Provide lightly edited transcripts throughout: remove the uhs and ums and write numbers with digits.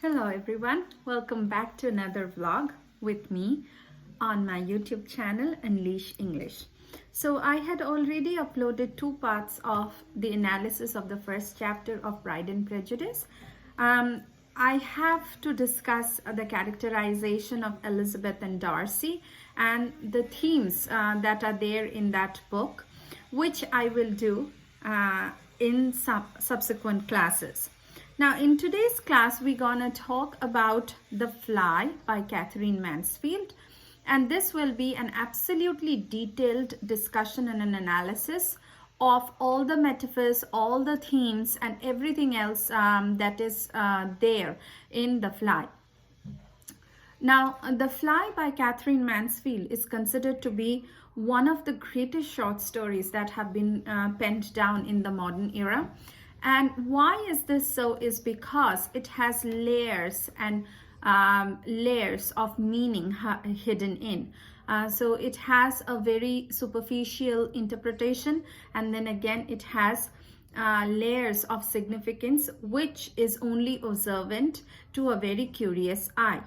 Hello everyone, welcome back to another vlog with me on my YouTube channel Unleash English. So I had already uploaded two parts of the analysis of the first chapter of Pride and Prejudice. I have to discuss the characterization of Elizabeth and Darcy and the themes that are there in that book, which I will do in subsequent classes. Now, in today's class, we're gonna talk about The Fly by Catherine Mansfield. And this will be an absolutely detailed discussion and an analysis of all the metaphors, all the themes, and everything else that is there in The Fly. Now, The Fly by Catherine Mansfield is considered to be one of the greatest short stories that have been penned down in the modern era. And why is this so is because it has layers and layers of meaning hidden in. So it has a very superficial interpretation, and then again it has layers of significance which is only observant to a very curious eye.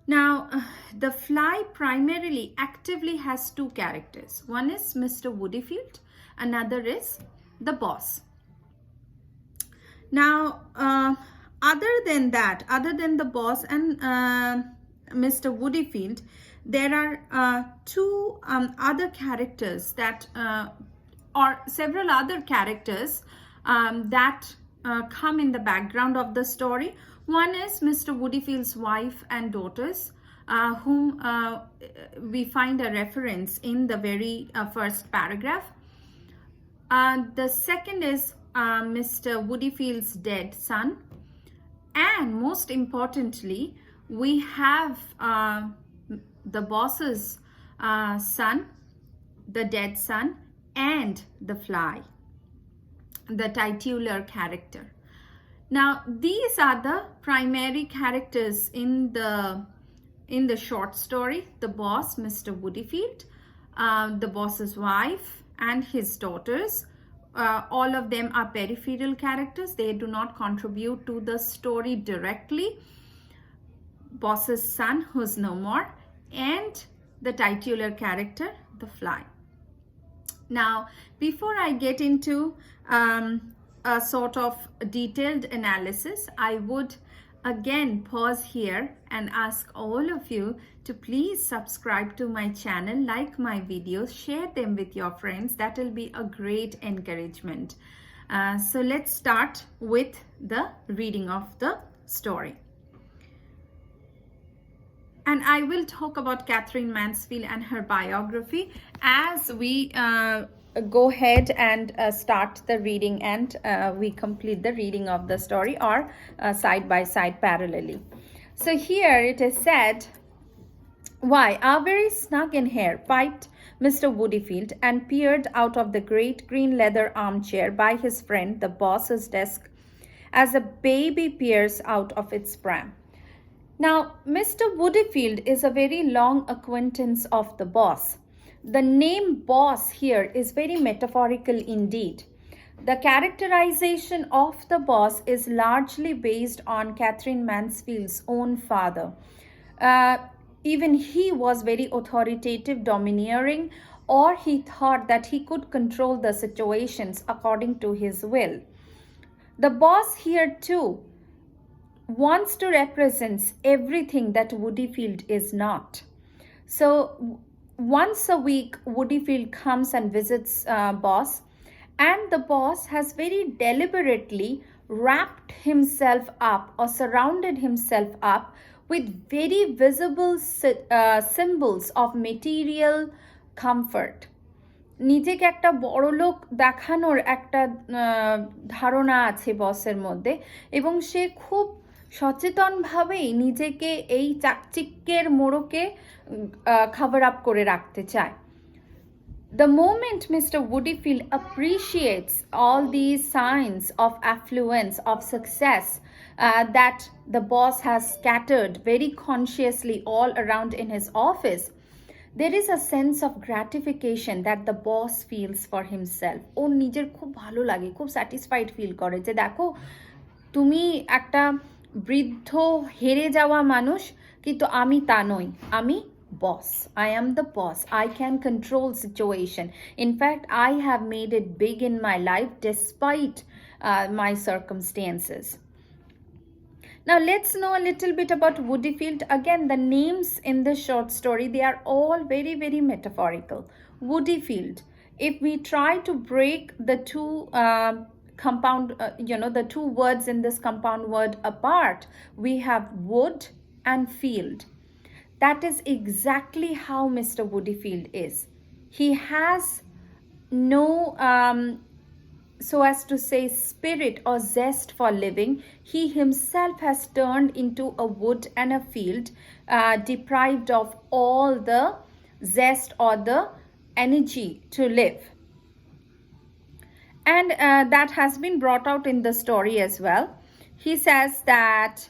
Now, The Fly primarily actively has two characters. One is Mr. Woodyfield, another is the boss. Now, other than the boss and Mr. Woodyfield, there are two other characters that, or several other characters that come in the background of the story. One is Mr. Woodyfield's wife and daughters, whom we find a reference in the very first paragraph. The second is Mr. Woodyfield's dead son, and most importantly, we have the boss's son, the dead son, and the fly, the titular character. Now, these are the primary characters in the short story: the boss, Mr. Woodyfield, the boss's wife, and his daughters. All of them are peripheral characters. They do not contribute to the story directly. Boss's son, who's no more, and the titular character, the fly. Now, before I get into a sort of detailed analysis, I would again pause here and ask all of you to please subscribe to my channel, like my videos, share them with your friends. That will be a great encouragement. So let's start with the reading of the story. And I will talk about Catherine Mansfield and her biography as we go ahead and start the reading and we complete the reading of the story, or side by side parallelly. So here it is said, "Why, are very snug in here," piped Mr. Woodyfield, and peered out of the great green leather armchair by his friend the boss's desk as a baby peers out of its pram. Now, Mr. Woodyfield is a very long acquaintance of the boss. The name boss here is very metaphorical indeed. The characterization of the boss is largely based on Catherine Mansfield's own father. Even he was very authoritative, domineering, or he thought that he could control the situations according to his will. The boss here too wants to represent everything that Woodyfield is not. So once a week, Woodyfield comes and visits boss, and the boss has very deliberately wrapped himself up or surrounded himself up with very visible symbols of material comfort. নিজেকে একটা বড় লোক দেখানোর একটা ধারণা আছে বসের মধ্যে, এবং সে খুব সচেতনভাবেই নিজেকে এই চাকচিক্যের মোড়কে cover up করে রাখতে চায়. The moment Mr. Woodyfield appreciates all these signs of affluence, of success that the boss has scattered very consciously all around in his office, there is a sense of gratification that the boss feels for himself. ও নিজের খুব ভালো লাগে, খুব satisfied feel করে যে দেখো তুমি একটা বৃদ্ধ হেরে যাওয়া মানুষ, কিন্তু আমি তা নই, আমি boss. I am the boss. I can control situation. In fact, I have made it big in my life despite my circumstances. Now let's know a little bit about Woodyfield. Again, the names in this short story, they are all very, very metaphorical. Woodyfield. If we try to break the two the two words in this compound word apart, we have wood and field. That is exactly how Mr. Woodyfield is. He has no so as to say spirit or zest for living. He himself has turned into a wood and a field, deprived of all the zest or the energy to live. And that has been brought out in the story as well. He says that,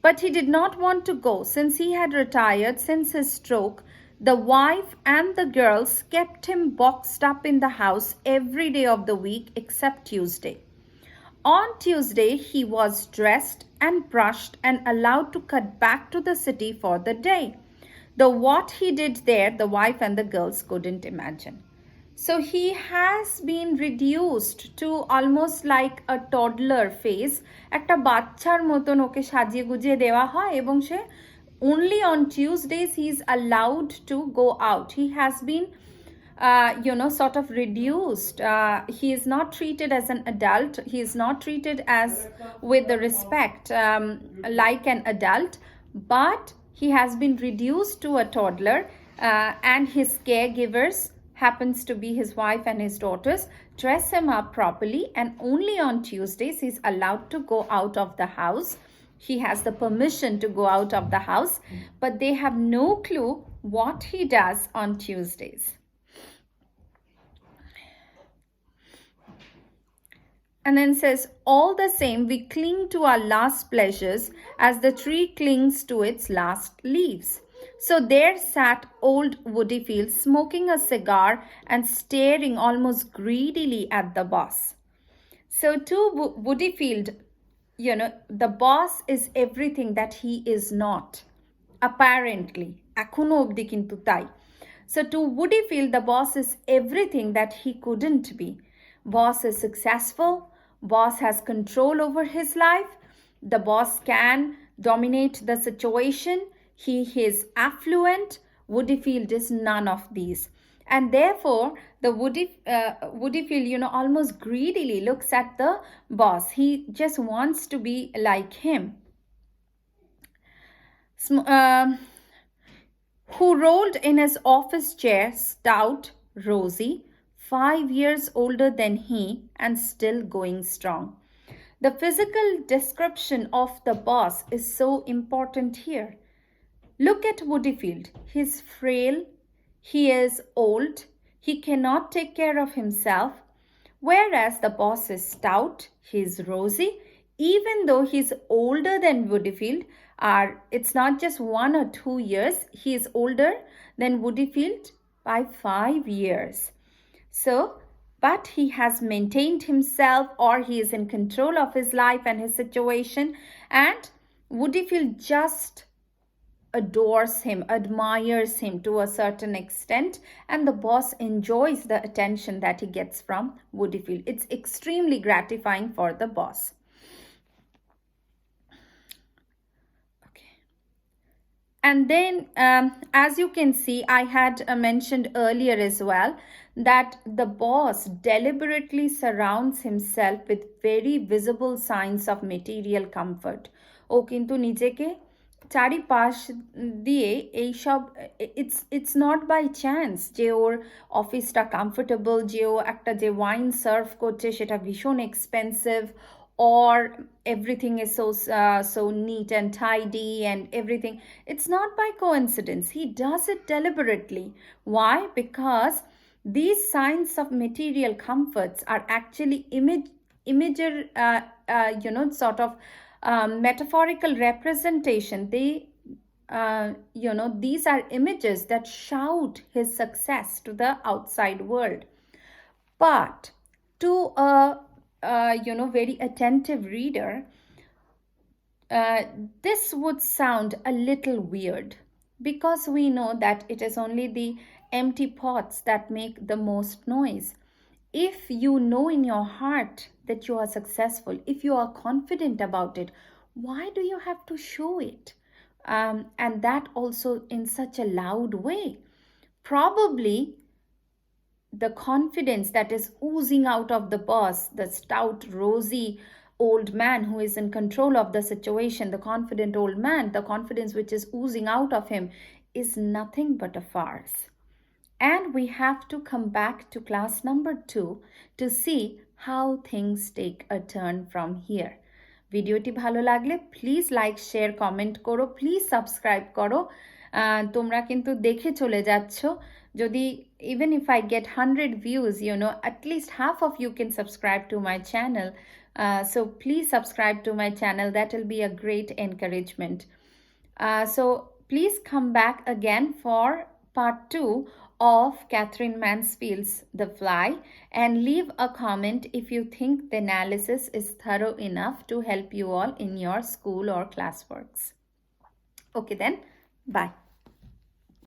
but he did not want to go since he had retired since his stroke. The wife and the girls kept him boxed up in the house every day of the week except Tuesday. On Tuesday, he was dressed and brushed and allowed to cut back to the city for the day. Though what he did there, the wife and the girls couldn't imagine. So he has been reduced to almost like a toddler phase. একটা বাচ্চার মতন ওকে সাজিয়ে গুজিয়ে দেওয়া হয় এবং সে only on Tuesdays he is allowed to go out. He has been sort of reduced. He is not treated as an adult. He is not treated as with the respect like an adult, but he has been reduced to a toddler, and his caregivers happens to be his wife and his daughters, dress him up properly, and only on Tuesdays he's allowed to go out of the house. He has the permission to go out of the house, but they have no clue what he does on Tuesdays. And then says, all the same, we cling to our last pleasures as the tree clings to its last leaves. So there sat old Woodyfield smoking a cigar and staring almost greedily at the boss. So to Woodyfield, the boss is everything that he is not, apparently. Ekhono obdi kintu tai. So to Woodyfield, the boss is everything that he couldn't be. Boss is successful. Boss has control over his life. The boss can dominate the situation. He is affluent. Woodyfield is none of these. And therefore, the Woodyfield, almost greedily looks at the boss. He just wants to be like him. Who rolled in his office chair, stout, rosy, 5 years older than he and still going strong. The physical description of the boss is so important here. Look at Woodyfield. He's frail, he is old, he cannot take care of himself, whereas the boss is stout, he's rosy. Even though he's older than Woodyfield, it's not just 1 or 2 years, he is older than Woodyfield by 5 years. So, but he has maintained himself, or he is in control of his life and his situation, and Woodyfield just adores him, admires him to a certain extent, and the boss enjoys the attention that he gets from Woodyfield. It's extremely gratifying for the boss. And then, as you can see, I had mentioned earlier as well that the boss deliberately surrounds himself with very visible signs of material comfort. ও কিন্তু নিজেকে চারিপাশ দিয়ে এইসব it's not by chance যে ওর অফিসটা comfortable, যে ও একটা যে ওয়াইন সার্ভ করছে সেটা ভীষণ expensive, or everything is so neat and tidy and everything. It's not by coincidence. He does it deliberately. Why? Because these signs of material comforts are actually sort of metaphorical representation. They these are images that shout his success to the outside world. But to a very attentive reader, uh, this would sound a little weird because we know that it is only the empty pots that make the most noise. If you know in your heart that you are successful, if you are confident about it, why do you have to show it? And that also in such a loud way. Probably the confidence that is oozing out of the boss, the stout, rosy old man who is in control of the situation, the confident old man, the confidence which is oozing out of him is nothing but a farce. And we have to come back to class number 2 to see how things take a turn from here. ভিডিওটি ভালো লাগলে please like share comment করো, please subscribe করো। তোমরা কিন্তু দেখে চলে যাচ্ছ। যদি even if I get 100 views, at least half of you can subscribe to my channel. So please subscribe to my channel. That will be a great encouragement. So please come back again for part 2 of Catherine Mansfield's The Fly, and leave a comment if you think the analysis is thorough enough to help you all in your school or classworks. Okay then, bye.